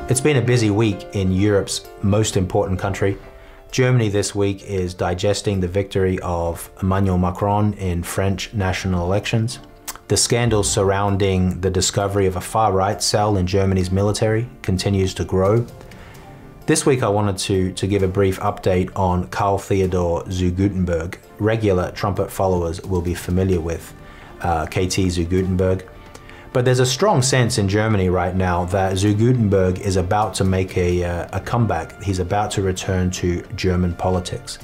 It's been a busy week in Europe's most important country. Germany this week is digesting the victory of Emmanuel Macron in French national elections. The scandal surrounding the discovery of a far-right cell in Germany's military continues to grow. This week I wanted to give a brief update on Karl Theodor zu Guttenberg. Regular trumpet followers will be familiar with KT zu Guttenberg. But there's a strong sense in Germany right now that zu Guttenberg is about to make a comeback. He's about to return to German politics.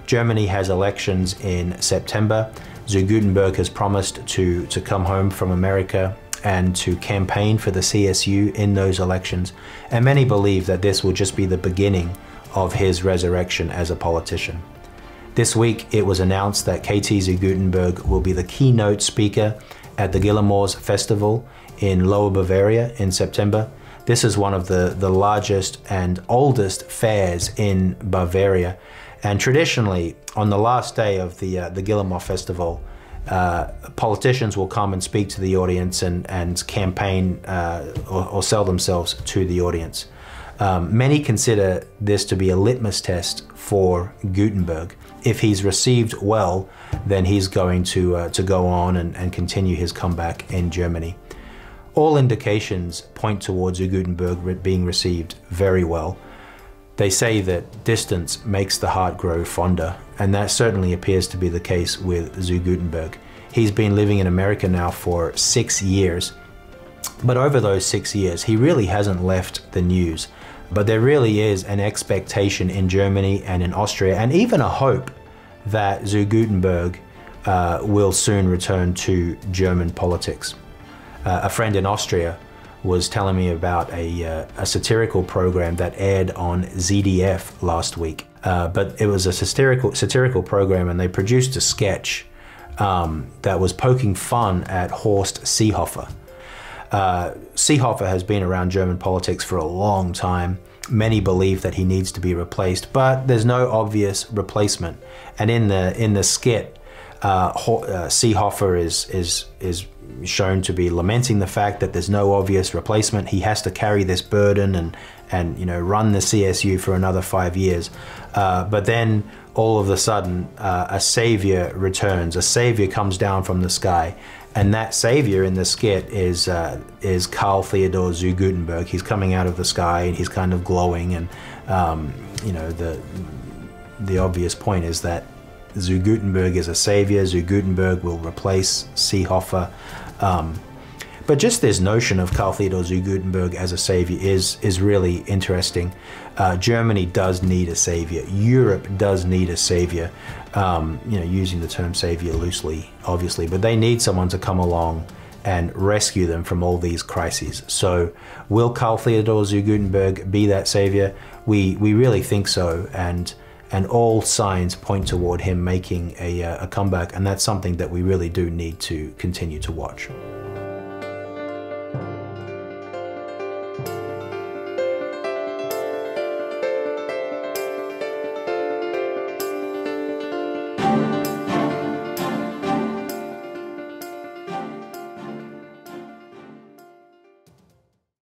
Germany has elections in September. Zu Guttenberg has promised to come home from America and to campaign for the CSU in those elections. And many believe that this will just be the beginning of his resurrection as a politician. This week, it was announced that KT zu Guttenberg will be the keynote speaker at the Gillemors Festival in Lower Bavaria in September. This is one of the largest and oldest fairs in Bavaria. And traditionally, on the last day of the Gillemors Festival, politicians will come and speak to the audience and campaign or sell themselves to the audience. Many consider this to be a litmus test for Guttenberg. If he's received well, then he's going to go on and continue his comeback in Germany. All indications point towards zu Guttenberg being received very well. They say that distance makes the heart grow fonder, and that certainly appears to be the case with zu Guttenberg. He's been living in America now for 6 years, but over those 6 years, he really hasn't left the news. But there really is an expectation in Germany and in Austria, and even a hope that zu Guttenberg will soon return to German politics. A friend in Austria was telling me about a satirical program that aired on ZDF last week. But it was a satirical program, and they produced a sketch that was poking fun at Horst Seehofer. Seehofer has been around German politics for a long time. Many believe that he needs to be replaced, but there's no obvious replacement. And in the skit, Seehofer is shown to be lamenting the fact that there's no obvious replacement. He has to carry this burden and run the CSU for another 5 years. But then all of a sudden, a savior returns. A savior comes down from the sky. And that savior in the skit is Karl Theodor zu Guttenberg. He's coming out of the sky and he's kind of glowing. And the obvious point is that zu Guttenberg is a savior. Zu Guttenberg will replace Seehofer. But just this notion of Karl Theodor zu Guttenberg as a savior is really interesting. Germany does need a savior. Europe does need a savior. Using the term savior loosely, obviously, but they need someone to come along and rescue them from all these crises. So will Karl Theodor zu Guttenberg be that savior? We really think so, and all signs point toward him making a comeback, and that's something that we really do need to continue to watch.